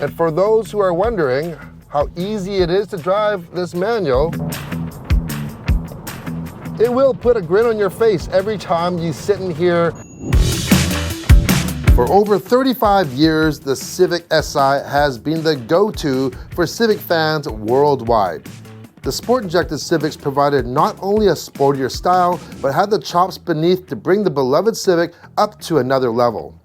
And for those who are wondering how easy it is to drive this manual, it will put a grin on your face every time you sit in here. For over 35 years, the Civic Si has been the go-to for Civic fans worldwide. The sport-injected Civics provided not only a sportier style, but had the chops beneath to bring the beloved Civic up to another level.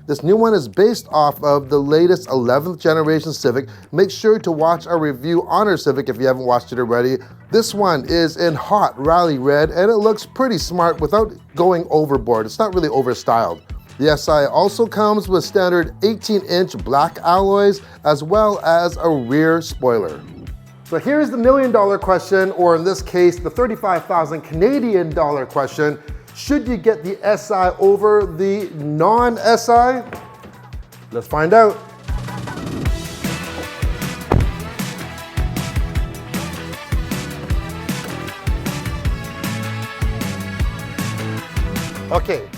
This new one is based off of the latest 11th generation Civic. Make sure to watch our review on our Civic if you haven't watched it already. This one is in hot rally red and it looks pretty smart without going overboard. It's not really overstyled. The Si also comes with standard 18-inch black alloys as well as a rear spoiler. So here's the $1 million question, or in this case, the 35,000 Canadian dollar question. Should you get the Si over the non-Si? Let's find out. Okay,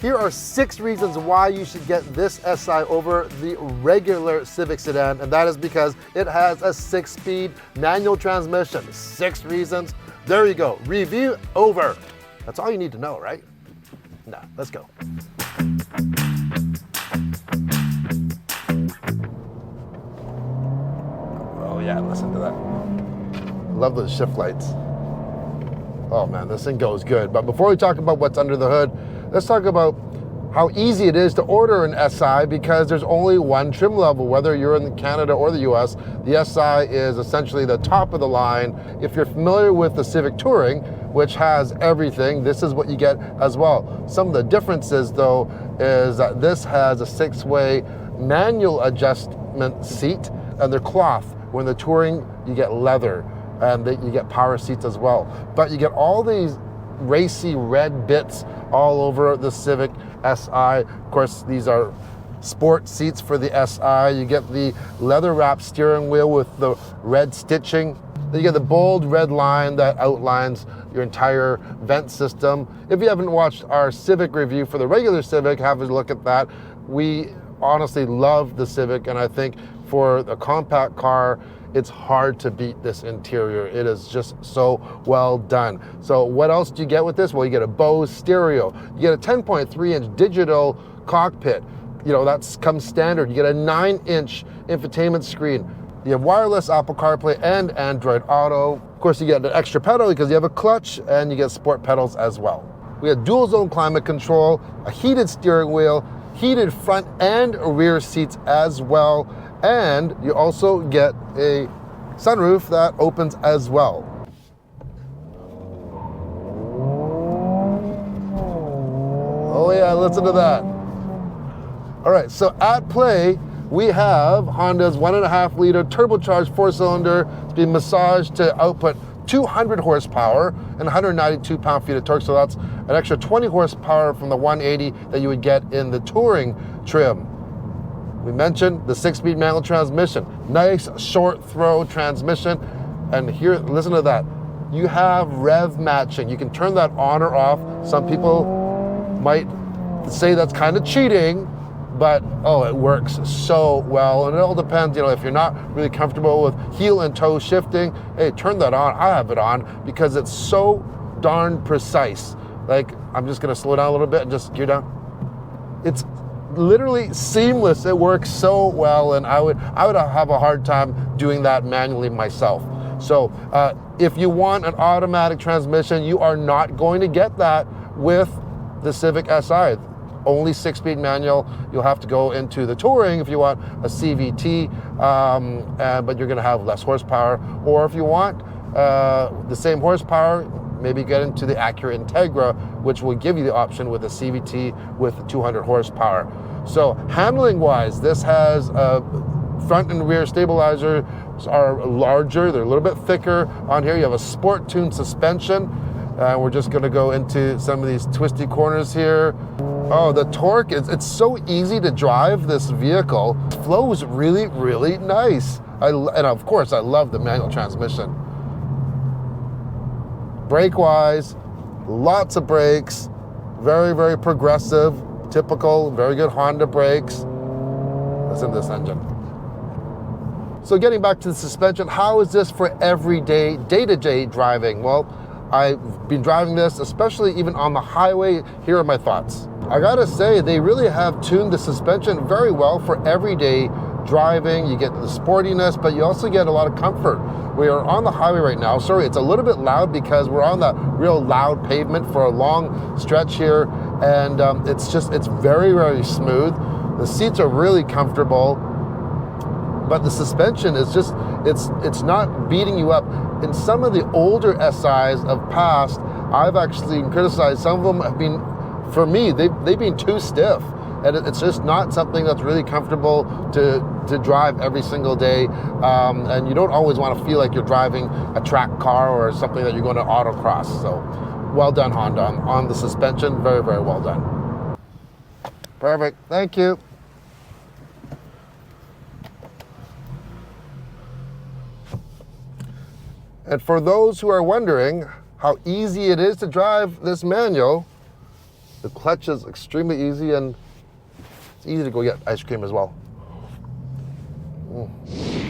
here are 6 reasons why you should get this Si over the regular Civic sedan, and that is because it has a 6-speed manual transmission. 6 reasons. There you go. Review over. That's all you need to know, right? Nah, let's go. Oh yeah, listen to that. Love those shift lights. Oh man, this thing goes good. But before we talk about what's under the hood, let's talk about how easy it is to order an Si because there's only one trim level. Whether you're in Canada or the US, the Si is essentially the top of the line. If you're familiar with the Civic Touring, which has everything, this is what you get as well. Some of the differences though is that this has a 6-way manual adjustment seat and they're cloth. When the Touring, you get leather and you get power seats as well. But you get all these racy red bits all over the Civic Si. Of course, these are sport seats for the Si. You get the leather wrapped steering wheel with the red stitching. Then you get the bold red line that outlines your entire vent system. If you haven't watched our Civic review for the regular Civic, have a look at that. We honestly love the Civic, and I think for a compact car, it's hard to beat this interior. It is just so well done. So what else do you get with this? Well, you get a Bose stereo. You get a 10.3-inch digital cockpit. You know, that comes standard. You get a 9-inch infotainment screen. You have wireless Apple CarPlay and Android Auto. Of course, you get an extra pedal because you have a clutch, and you get sport pedals as well. We have dual zone climate control, a heated steering wheel, heated front and rear seats as well. And you also get a sunroof that opens as well. Oh yeah, listen to that. All right, so at play, we have Honda's 1.5-liter turbocharged 4-cylinder. It's being massaged to output 200 horsepower and 192 pound-feet of torque. So that's an extra 20 horsepower from the 180 that you would get in the Touring trim. We mentioned the 6-speed manual transmission. Nice short throw transmission. And here, listen to that. You have rev matching. You can turn that on or off. Some people might say that's kind of cheating, but oh, it works so well. And it all depends, you know, if you're not really comfortable with heel and toe shifting, hey, turn that on. I have it on because it's so darn precise. Like, I'm just gonna slow down a little bit and just gear down. It's literally seamless. It works so well, and I would have a hard time doing that manually myself. So if you want an automatic transmission, you are not going to get that with the Civic Si. Only 6-speed manual. You'll have to go into the Touring if you want a CVT, but you're going to have less horsepower. Or if you want the same horsepower, maybe get into the Acura Integra, which will give you the option with a CVT with 200 horsepower. So handling wise, this has front and rear stabilizers are larger. They're a little bit thicker on here. You have a sport tuned suspension. We're just going to go into some of these twisty corners here. Oh, the torque, it's so easy to drive this vehicle. It flows really, really nice. And of course, I love the manual transmission. Brake-wise, lots of brakes, very, very progressive, typical, very good Honda brakes. that's in this engine. So getting back to the suspension, how is this for everyday, day-to-day driving? Well, I've been driving this, especially even on the highway. Here are my thoughts. I gotta say, they really have tuned the suspension very well for everyday driving. You get the sportiness, but you also get a lot of comfort. We are on the highway right now. Sorry, it's a little bit loud because we're on the real loud pavement for a long stretch here, and it's very, very smooth. The seats are really comfortable, but the suspension is just, it's not beating you up. In some of the older SIs of past, I've actually criticized, some of them have been, for me, they've been too stiff. And it's just not something that's really comfortable to drive every single day. And you don't always want to feel like you're driving a track car or something that you're going to autocross. So well done, Honda, on the suspension. Very, very well done. Perfect. Thank you. And for those who are wondering how easy it is to drive this manual, the clutch is extremely easy, and it's easy to go get ice cream as well.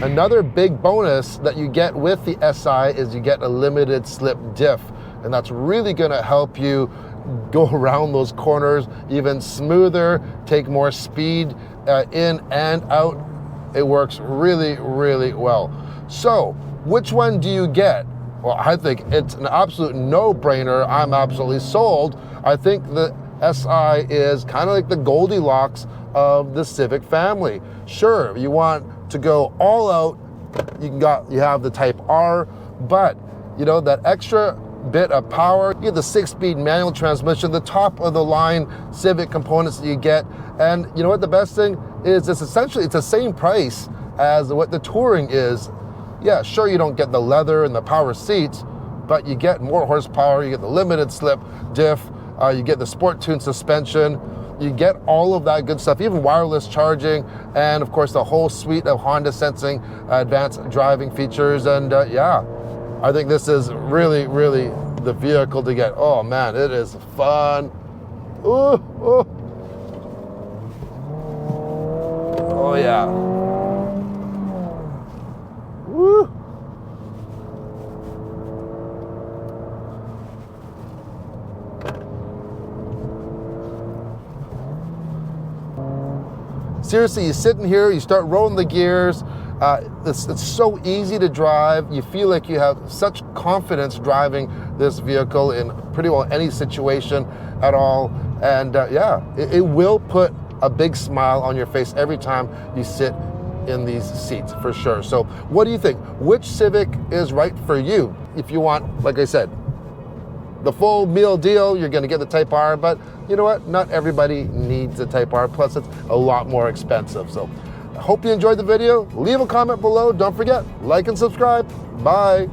Another big bonus that you get with the SI is you get a limited slip diff, and that's really going to help you go around those corners even smoother, take more speed in and out. It works really, really well. So which one do you get? Well, I think it's an absolute no-brainer. I'm absolutely sold. I think the SI is kind of like the Goldilocks of the Civic family. Sure, you want to go all out, you have the Type R, but you know, that extra bit of power, you get the 6-speed manual transmission, the top of the line Civic components that you get, and you know what the best thing is? It's essentially, it's the same price as what the Touring is. Yeah, sure, you don't get the leather and the power seats, but you get more horsepower, you get the limited slip diff, you get the sport tune suspension, you get all of that good stuff, even wireless charging, and of course the whole suite of Honda sensing advanced driving features. And yeah, I think this is really, really the vehicle to get. Oh man, it is fun. Ooh, ooh. Oh yeah. Woo. Seriously, you sit in here, you start rolling the gears. It's so easy to drive. You feel like you have such confidence driving this vehicle in pretty well any situation at all. And yeah, it will put a big smile on your face every time you sit in these seats, for sure. So what do you think? Which Civic is right for you? If you want, like I said, the full meal deal, you're gonna get the Type R, but you know what? Not everybody needs a Type R, plus it's a lot more expensive. So I hope you enjoyed the video. Leave a comment below. Don't forget, like and subscribe. Bye.